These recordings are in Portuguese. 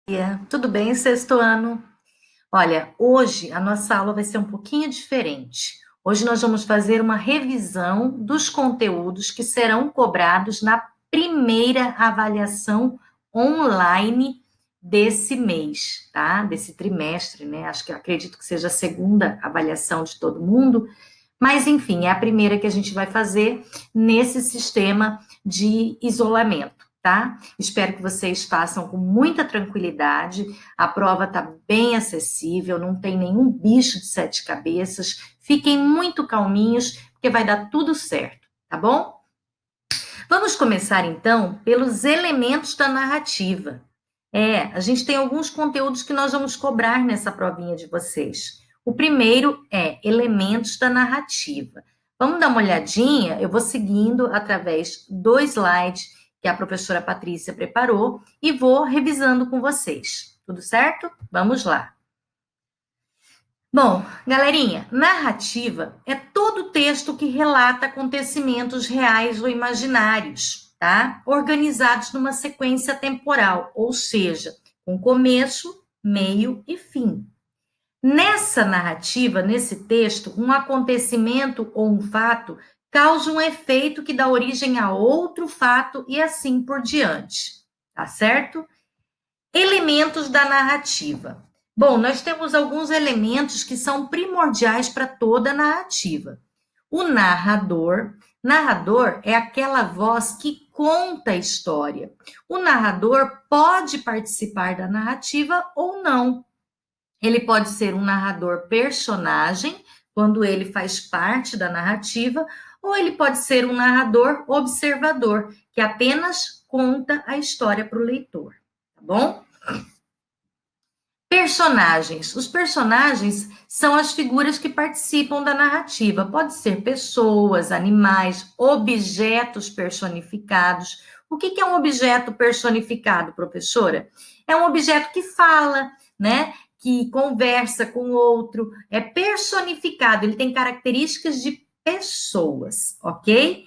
Dia, tudo bem, sexto ano? Olha, hoje a nossa aula vai ser um pouquinho diferente. Hoje nós vamos fazer uma revisão dos conteúdos que serão cobrados na primeira avaliação online desse mês, tá? Desse trimestre, né? Acho que acredito que seja a segunda avaliação de todo mundo, mas enfim, é a primeira que a gente vai fazer nesse sistema de isolamento, tá? Espero que vocês façam com muita tranquilidade. A prova está bem acessível, não tem nenhum bicho de sete cabeças. Fiquem muito calminhos, porque vai dar tudo certo, tá bom? Vamos começar então pelos elementos da narrativa. A gente tem alguns conteúdos que nós vamos cobrar nessa provinha de vocês. O primeiro é elementos da narrativa. Vamos dar uma olhadinha? Eu vou seguindo através do slide que a professora Patrícia preparou e vou revisando com vocês. Tudo certo? Vamos lá. Bom, galerinha, narrativa é todo texto que relata acontecimentos reais ou imaginários, tá? Organizados numa sequência temporal, ou seja, com começo, meio e fim. Nessa narrativa, nesse texto, um acontecimento ou um fato causa um efeito que dá origem a outro fato e assim por diante, tá certo? Elementos da narrativa. Bom, nós temos alguns elementos que são primordiais para toda narrativa. O narrador é aquela voz que conta a história. O narrador pode participar da narrativa ou não. Ele pode ser um narrador personagem, quando ele faz parte da narrativa, ou ele pode ser um narrador observador, que apenas conta a história para o leitor, tá bom? Personagens. Os personagens são as figuras que participam da narrativa. Pode ser pessoas, animais, objetos personificados. O que é um objeto personificado, professora? É um objeto que fala, né? Que conversa com o outro. É personificado, ele tem características de pessoas, ok?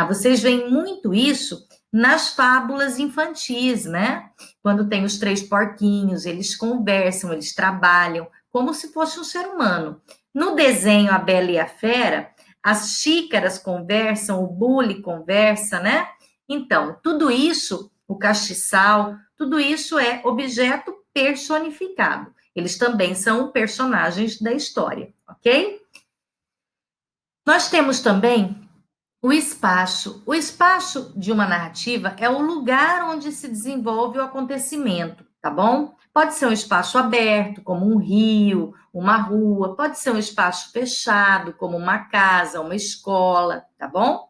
Vocês veem muito isso nas fábulas infantis, né? Quando tem os três porquinhos, eles conversam, eles trabalham como se fosse um ser humano. No desenho A Bela e a Fera, as xícaras conversam, o bule conversa, né? Então, tudo isso, o castiçal, tudo isso é objeto personificado. Eles também são personagens da história, ok? Nós temos também o espaço. O espaço de uma narrativa é o lugar onde se desenvolve o acontecimento, tá bom? Pode ser um espaço aberto, como um rio, uma rua, pode ser um espaço fechado, como uma casa, uma escola, tá bom?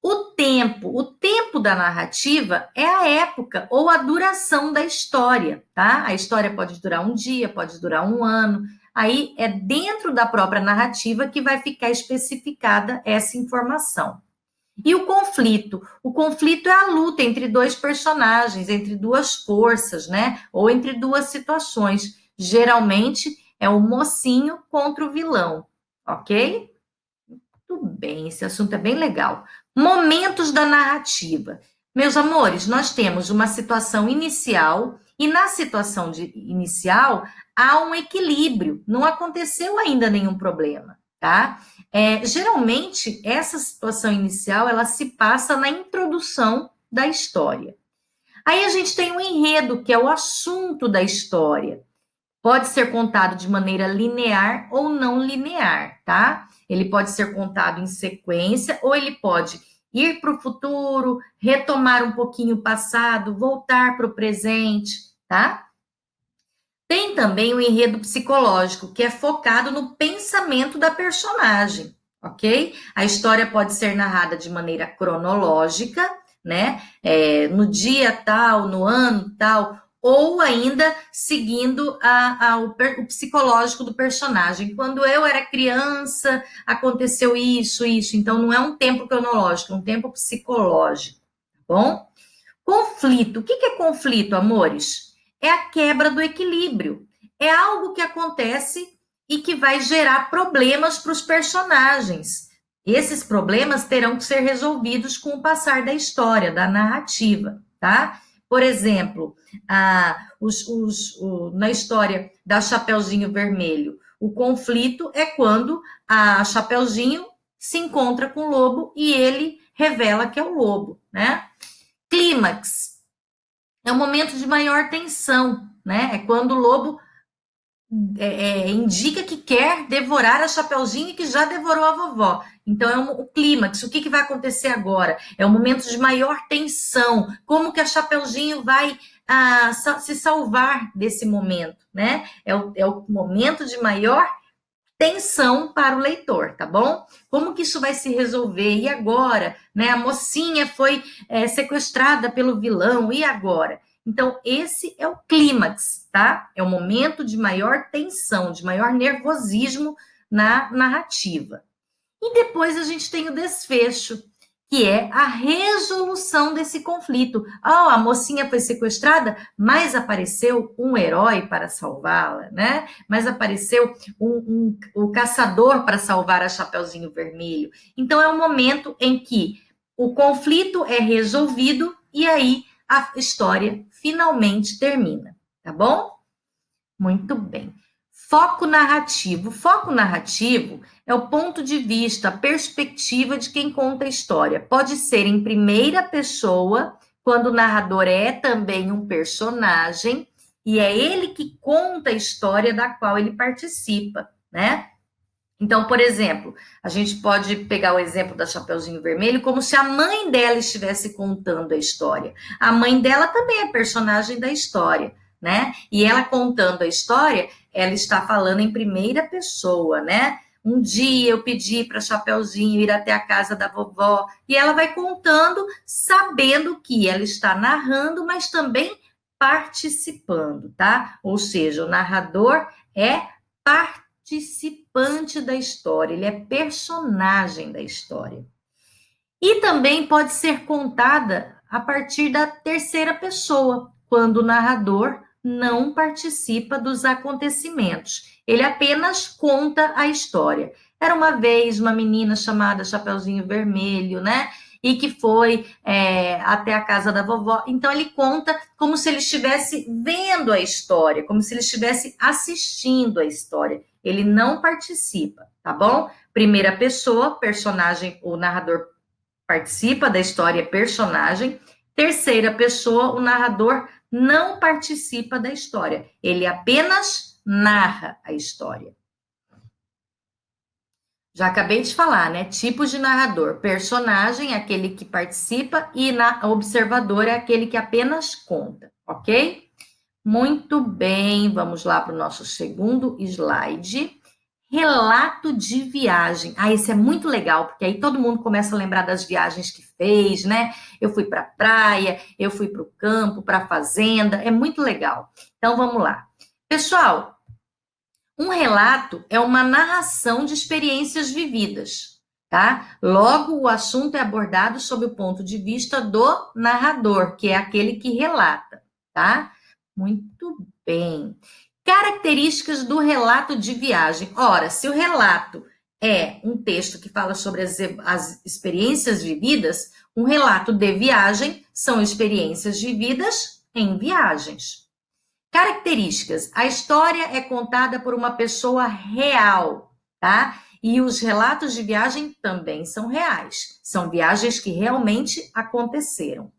O tempo da narrativa é a época ou a duração da história, tá? A história pode durar um dia, pode durar um ano. Aí é dentro da própria narrativa que vai ficar especificada essa informação. E o conflito? O conflito é a luta entre dois personagens, entre duas forças, né? Ou entre duas situações. Geralmente é o mocinho contra o vilão, ok? Tudo bem, esse assunto é bem legal. Momentos da narrativa. Meus amores, nós temos uma situação inicial e na situação inicial há um equilíbrio. Não aconteceu ainda nenhum problema, tá? Geralmente, essa situação inicial, ela se passa na introdução da história. Aí a gente tem o enredo, que é o assunto da história. Pode ser contado de maneira linear ou não linear, tá? Ele pode ser contado em sequência ou ele pode ir para o futuro, retomar um pouquinho o passado, voltar para o presente, tá? Tem também o enredo psicológico, que é focado no pensamento da personagem, ok? A história pode ser narrada de maneira cronológica, né? No dia tal, no ano tal, ou ainda seguindo o psicológico do personagem. Quando eu era criança, aconteceu isso, isso. Então, não é um tempo cronológico, é um tempo psicológico, tá bom? Conflito. O que é conflito, amores? É a quebra do equilíbrio. É algo que acontece e que vai gerar problemas para os personagens. Esses problemas terão que ser resolvidos com o passar da história, da narrativa, tá? Por exemplo, na história da Chapeuzinho Vermelho, o conflito é quando a Chapeuzinho se encontra com o lobo e ele revela que é o lobo, né? Clímax é o momento de maior tensão, né? É quando o lobo indica que quer devorar a Chapeuzinho e que já devorou a vovó. Então, é o clímax. O que vai acontecer agora? É um momento de maior tensão. Como que a Chapeuzinho vai se salvar desse momento, né? É o momento de maior tensão para o leitor, tá bom? Como que isso vai se resolver? E agora? Né? A mocinha foi sequestrada pelo vilão, e agora? Então, esse é o clímax, tá? É o momento de maior tensão, de maior nervosismo na narrativa. E depois a gente tem o desfecho, que é a resolução desse conflito. A mocinha foi sequestrada, mas apareceu um herói para salvá-la, né? Mas apareceu o caçador para salvar a Chapeuzinho Vermelho. Então é um momento em que o conflito é resolvido e aí a história finalmente termina, tá bom? Muito bem. Foco narrativo. Foco narrativo é o ponto de vista, a perspectiva de quem conta a história. Pode ser em primeira pessoa, quando o narrador é também um personagem, e é ele que conta a história da qual ele participa, né? Então, por exemplo, a gente pode pegar o exemplo da Chapeuzinho Vermelho como se a mãe dela estivesse contando a história. A mãe dela também é personagem da história, né? E ela contando a história, ela está falando em primeira pessoa, né? Um dia eu pedi para Chapeuzinho ir até a casa da vovó, e ela vai contando, sabendo que ela está narrando, mas também participando, tá? Ou seja, o narrador é participante da história, ele é personagem da história. E também pode ser contada a partir da terceira pessoa, quando o narrador não participa dos acontecimentos. Ele apenas conta a história. Era uma vez uma menina chamada Chapeuzinho Vermelho, né? E que foi até a casa da vovó. Então, ele conta como se ele estivesse vendo a história, como se ele estivesse assistindo a história. Ele não participa, tá bom? Primeira pessoa, personagem, o narrador participa da história, personagem. Terceira pessoa, o narrador não participa da história. Ele apenas narra a história. Já acabei de falar, né? Tipos de narrador. Personagem é aquele que participa e observador é aquele que apenas conta, ok? Muito bem, vamos lá para o nosso segundo slide. Relato de viagem. Esse é muito legal, porque aí todo mundo começa a lembrar das viagens que fez, né? Eu fui para a praia, eu fui para o campo, para a fazenda, é muito legal. Então vamos lá. Pessoal, um relato é uma narração de experiências vividas, tá? Logo, o assunto é abordado sob o ponto de vista do narrador, que é aquele que relata, tá? Muito bem. Características do relato de viagem. Ora, se o relato é um texto que fala sobre as experiências vividas, um relato de viagem são experiências vividas em viagens. Características. A história é contada por uma pessoa real, tá? E os relatos de viagem também são reais. São viagens que realmente aconteceram.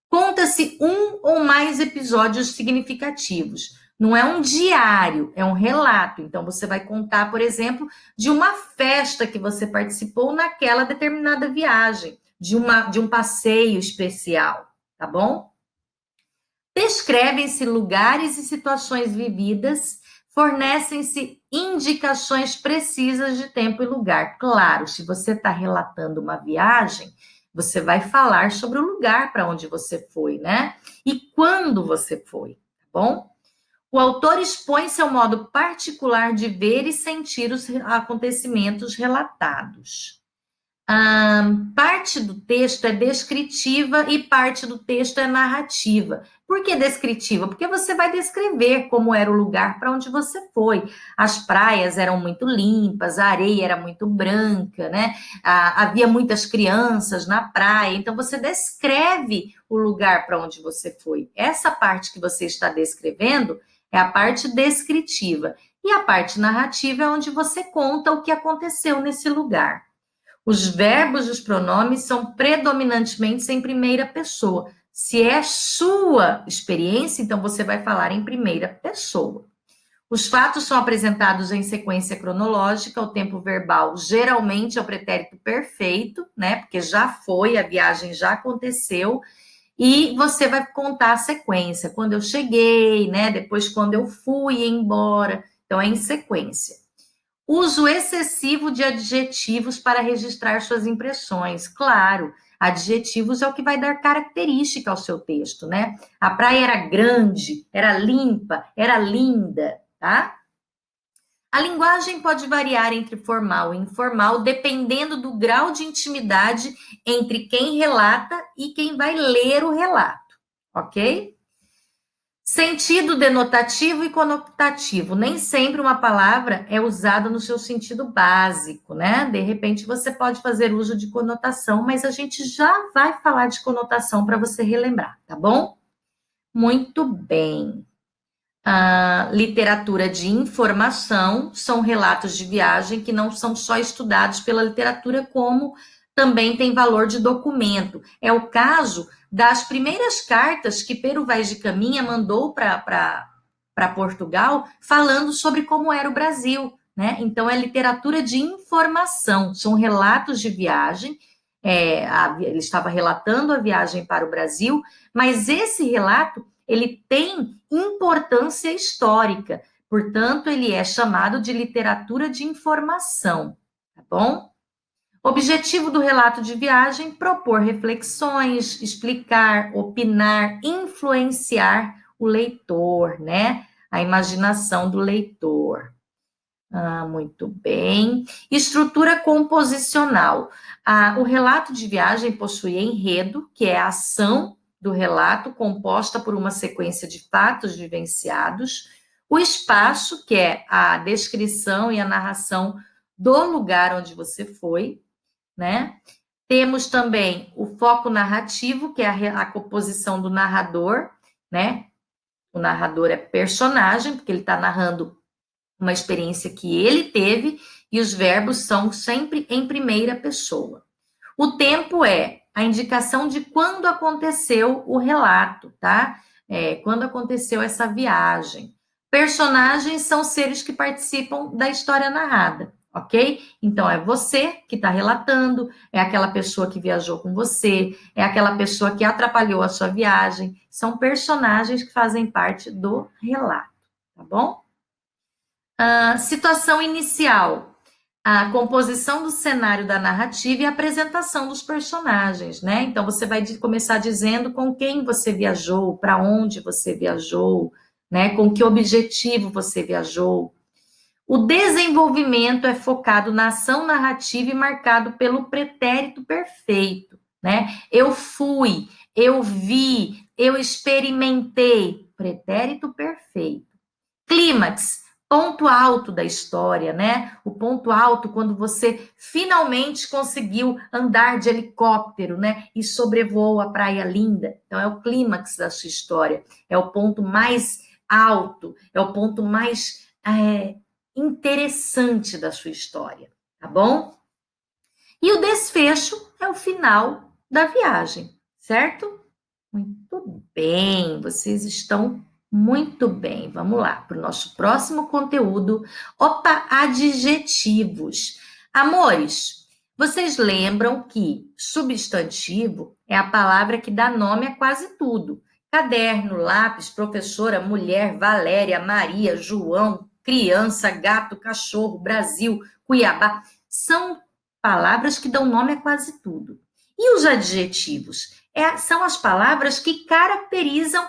Conta-se um ou mais episódios significativos. Não é um diário, é um relato. Então, você vai contar, por exemplo, de uma festa que você participou naquela determinada viagem, de um passeio especial, tá bom? Descrevem-se lugares e situações vividas, fornecem-se indicações precisas de tempo e lugar. Claro, se você está relatando uma viagem, você vai falar sobre o lugar para onde você foi, né? E quando você foi, tá bom? O autor expõe seu modo particular de ver e sentir os acontecimentos relatados. Parte do texto é descritiva e parte do texto é narrativa. Por que descritiva? Porque você vai descrever como era o lugar para onde você foi. As praias eram muito limpas, a areia era muito branca, né? Havia muitas crianças na praia, então você descreve o lugar para onde você foi. Essa parte que você está descrevendo é a parte descritiva. E a parte narrativa é onde você conta o que aconteceu nesse lugar. Os verbos e os pronomes são predominantemente em primeira pessoa. Se é sua experiência, então você vai falar em primeira pessoa. Os fatos são apresentados em sequência cronológica, o tempo verbal geralmente é o pretérito perfeito, né? Porque já foi, a viagem já aconteceu, e você vai contar a sequência, quando eu cheguei, né? Depois quando eu fui embora, então é em sequência. Uso excessivo de adjetivos para registrar suas impressões. Claro, adjetivos é o que vai dar característica ao seu texto, né? A praia era grande, era limpa, era linda, tá? A linguagem pode variar entre formal e informal, dependendo do grau de intimidade entre quem relata e quem vai ler o relato, ok? Sentido denotativo e conotativo. Nem sempre uma palavra é usada no seu sentido básico, né? De repente você pode fazer uso de conotação, mas a gente já vai falar de conotação para você relembrar, tá bom? Muito bem. A literatura de informação são relatos de viagem que não são só estudados pela literatura, como também tem valor de documento. É o caso das primeiras cartas que Pero Vaz de Caminha mandou para Portugal, falando sobre como era o Brasil, né? Então, é literatura de informação, são relatos de viagem. Ele estava relatando a viagem para o Brasil, mas esse relato ele tem importância histórica, portanto, ele é chamado de literatura de informação, tá bom? Objetivo do relato de viagem: propor reflexões, explicar, opinar, influenciar o leitor, né? A imaginação do leitor. Muito bem. Estrutura composicional. O relato de viagem possui enredo, que é a ação do relato, composta por uma sequência de fatos vivenciados. O espaço, que é a descrição e a narração do lugar onde você foi, né? Temos também o foco narrativo, que é a composição do narrador, né? O narrador é personagem, porque ele está narrando uma experiência que ele teve, e os verbos são sempre em primeira pessoa. O tempo é a indicação de quando aconteceu o relato, tá? Quando aconteceu essa viagem. Personagens são seres que participam da história narrada, ok? Então, é você que está relatando, é aquela pessoa que viajou com você, é aquela pessoa que atrapalhou a sua viagem. São personagens que fazem parte do relato, tá bom? Situação inicial: a composição do cenário da narrativa e a apresentação dos personagens, né? Então, você vai começar dizendo com quem você viajou, para onde você viajou, né? Com que objetivo você viajou. O desenvolvimento é focado na ação narrativa e marcado pelo pretérito perfeito, né? Eu fui, eu vi, eu experimentei. Pretérito perfeito. Clímax, ponto alto da história, né? O ponto alto quando você finalmente conseguiu andar de helicóptero, né? E sobrevoou a Praia Linda. Então, é o clímax da sua história. É o ponto mais alto, é o ponto mais interessante da sua história, tá bom? E o desfecho é o final da viagem, certo? Muito bem, vocês estão muito bem. Vamos lá para o nosso próximo conteúdo. Opa, adjetivos. Amores, vocês lembram que substantivo é a palavra que dá nome a quase tudo. Caderno, lápis, professora, mulher, Valéria, Maria, João, criança, gato, cachorro, Brasil, Cuiabá. São palavras que dão nome a quase tudo. E os adjetivos? São as palavras que caracterizam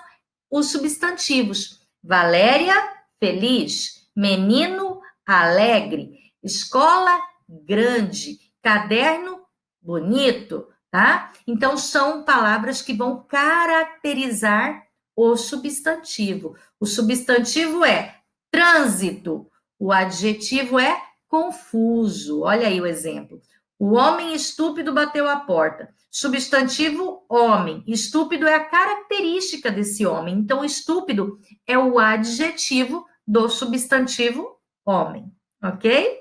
os substantivos. Valéria, feliz. Menino, alegre. Escola, grande. Caderno, bonito, tá? Então, são palavras que vão caracterizar o substantivo. O substantivo é trânsito, o adjetivo é confuso. Olha aí o exemplo. O homem estúpido bateu a porta. Substantivo, homem. Estúpido é a característica desse homem. Então, estúpido é o adjetivo do substantivo homem, ok?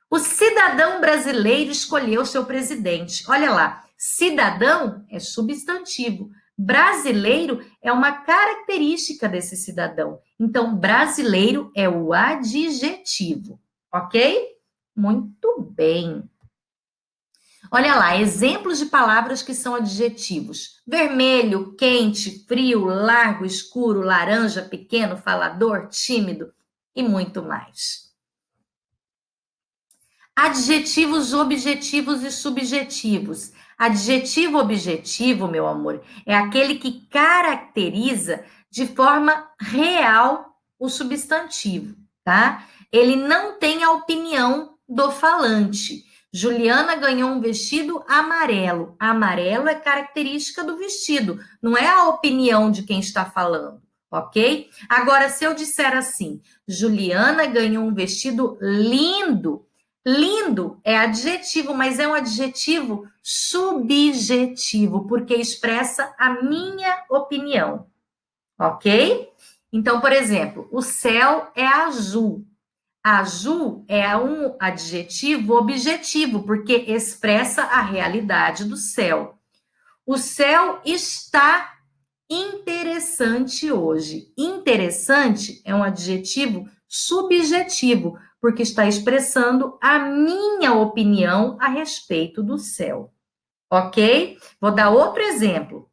O cidadão brasileiro escolheu seu presidente. Olha lá, cidadão é substantivo. Brasileiro é uma característica desse cidadão. Então, brasileiro é o adjetivo, ok? Muito bem. Olha lá, exemplos de palavras que são adjetivos: vermelho, quente, frio, largo, escuro, laranja, pequeno, falador, tímido e muito mais. Adjetivos objetivos e subjetivos. Adjetivo objetivo, meu amor, é aquele que caracteriza de forma real o substantivo, tá? Ele não tem a opinião do falante. Juliana ganhou um vestido amarelo. Amarelo é característica do vestido, não é a opinião de quem está falando, ok? Agora, se eu disser assim, Juliana ganhou um vestido lindo. Lindo é adjetivo, mas é um adjetivo subjetivo, porque expressa a minha opinião, ok? Então, por exemplo, o céu é azul. Azul é um adjetivo objetivo, porque expressa a realidade do céu. O céu está interessante hoje. Interessante é um adjetivo subjetivo, porque está expressando a minha opinião a respeito do céu. Ok? Vou dar outro exemplo.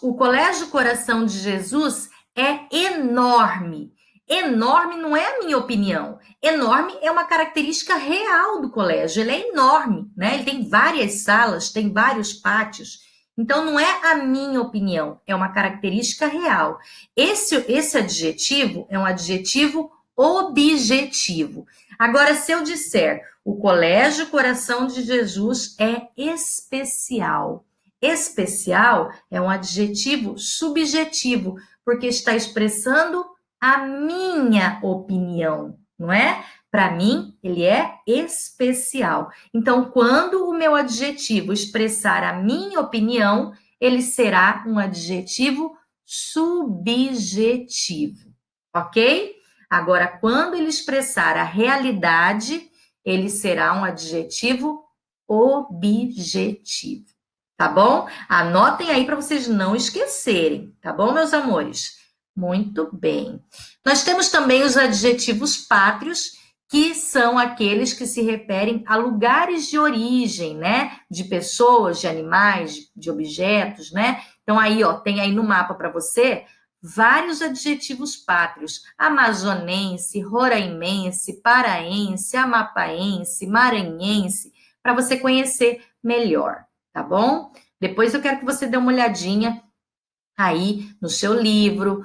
O Colégio Coração de Jesus é enorme. Enorme não é a minha opinião. Enorme é uma característica real do colégio. Ele é enorme, né? Ele tem várias salas, tem vários pátios. Então, não é a minha opinião, é uma característica real. Esse adjetivo é um adjetivo objetivo. Agora, se eu disser o Colégio Coração de Jesus é especial. Especial é um adjetivo subjetivo, porque está expressando a minha opinião, não é? Para mim, ele é especial. Então, quando o meu adjetivo expressar a minha opinião, ele será um adjetivo subjetivo, ok? Agora, quando ele expressar a realidade, ele será um adjetivo objetivo, tá bom? Anotem aí para vocês não esquecerem, tá bom, meus amores? Muito bem. Nós temos também os adjetivos pátrios, que são aqueles que se referem a lugares de origem, né? De pessoas, de animais, de objetos, né? Então, aí, ó, tem aí no mapa para você vários adjetivos pátrios: amazonense, roraimense, paraense, amapaense, maranhense, para você conhecer melhor, tá bom? Depois eu quero que você dê uma olhadinha aí no seu livro,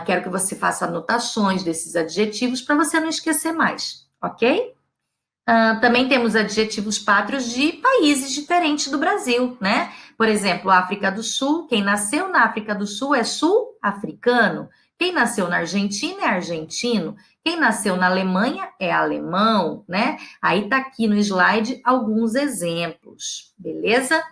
quero que você faça anotações desses adjetivos para você não esquecer mais, ok? Também temos adjetivos pátrios de países diferentes do Brasil, né? Por exemplo, África do Sul, quem nasceu na África do Sul é sul-africano, quem nasceu na Argentina é argentino, quem nasceu na Alemanha é alemão, né? Aí tá aqui no slide alguns exemplos, beleza?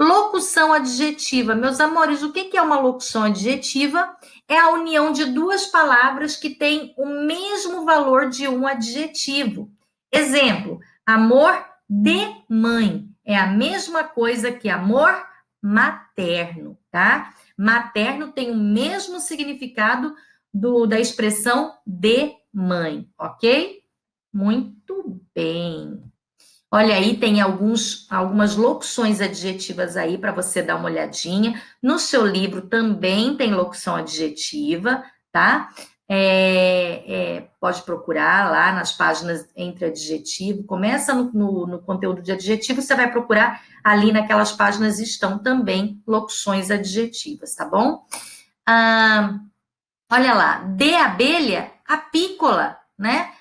Locução adjetiva. Meus amores, o que é uma locução adjetiva? É a união de duas palavras que têm o mesmo valor de um adjetivo. Exemplo, amor de mãe. É a mesma coisa que amor materno, tá? Materno tem o mesmo significado da expressão de mãe, ok? Muito bem. Olha aí, tem algumas locuções adjetivas aí para você dar uma olhadinha. No seu livro também tem locução adjetiva, tá? Pode procurar lá nas páginas entre adjetivo. Começa no conteúdo de adjetivo, você vai procurar ali naquelas páginas estão também locuções adjetivas, tá bom? Olha lá, de abelha, apícola, né?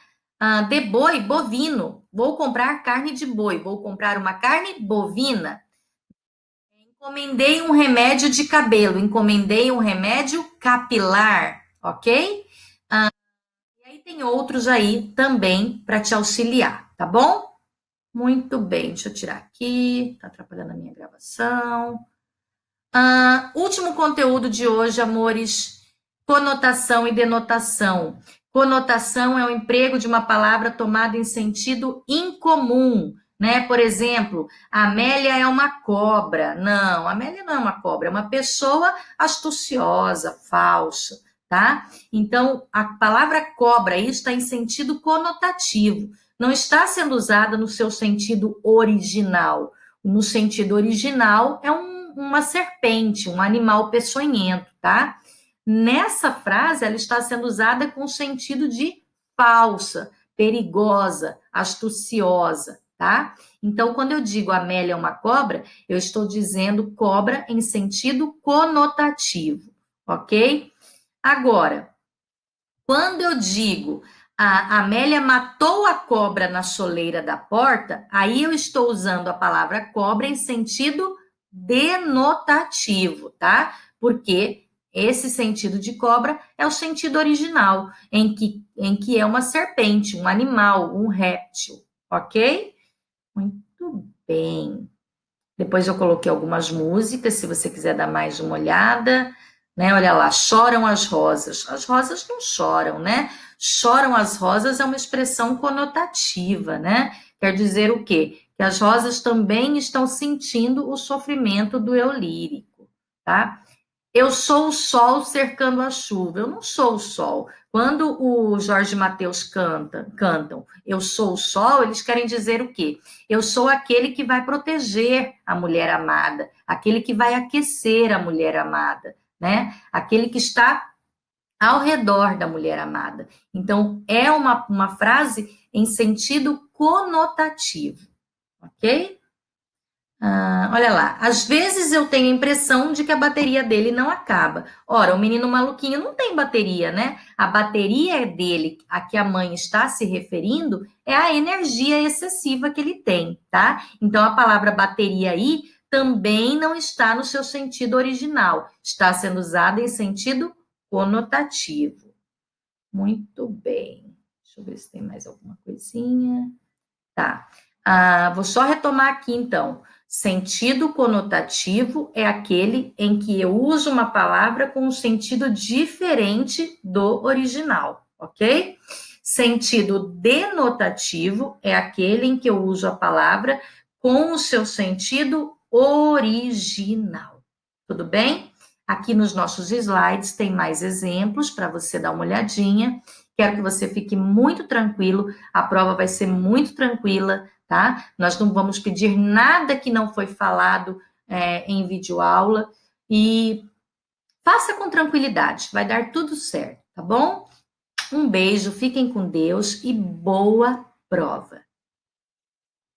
De boi, bovino. Vou comprar carne de boi, vou comprar uma carne bovina. Encomendei um remédio de cabelo, encomendei um remédio capilar, ok? E aí tem outros aí também para te auxiliar, tá bom? Muito bem, deixa eu tirar aqui, tá atrapalhando a minha gravação. Último conteúdo de hoje, amores, conotação e denotação. Conotação é o emprego de uma palavra tomada em sentido incomum, né? Por exemplo, Amélia é uma cobra. Não, Amélia não é uma cobra, é uma pessoa astuciosa, falsa, tá? Então, a palavra cobra aí está em sentido conotativo, não está sendo usada no seu sentido original. No sentido original, é uma serpente, um animal peçonhento, tá? Nessa frase, ela está sendo usada com o sentido de falsa, perigosa, astuciosa, tá? Então, quando eu digo Amélia é uma cobra, eu estou dizendo cobra em sentido conotativo, ok? Agora, quando eu digo a Amélia matou a cobra na soleira da porta, aí eu estou usando a palavra cobra em sentido denotativo, tá? Porque esse sentido de cobra é o sentido original, em que é uma serpente, um animal, um réptil, ok? Muito bem. Depois eu coloquei algumas músicas, se você quiser dar mais uma olhada, né? Olha lá, choram as rosas. As rosas não choram, né? Choram as rosas é uma expressão conotativa, né? Quer dizer o quê? Que as rosas também estão sentindo o sofrimento do eu lírico, tá? Eu sou o sol cercando a chuva. Eu não sou o sol. Quando o Jorge e Mateus cantam Eu sou o sol, eles querem dizer o quê? Eu sou aquele que vai proteger a mulher amada, aquele que vai aquecer a mulher amada, né? Aquele que está ao redor da mulher amada. Então, é uma frase em sentido conotativo, ok? Olha lá, às vezes eu tenho a impressão de que a bateria dele não acaba. Ora, o menino maluquinho não tem bateria, né? A bateria dele, a que a mãe está se referindo, é a energia excessiva que ele tem, tá? Então a palavra bateria aí também não está no seu sentido original, está sendo usada em sentido conotativo. Muito bem. Deixa eu ver se tem mais alguma coisinha. Tá. Vou só retomar aqui, então. Sentido conotativo é aquele em que eu uso uma palavra com um sentido diferente do original, ok? Sentido denotativo é aquele em que eu uso a palavra com o seu sentido original. Tudo bem? Aqui nos nossos slides tem mais exemplos para você dar uma olhadinha. Quero que você fique muito tranquilo, a prova vai ser muito tranquila, tá? Nós não vamos pedir nada que não foi falado em videoaula e faça com tranquilidade, vai dar tudo certo, tá bom? Um beijo, fiquem com Deus e boa prova!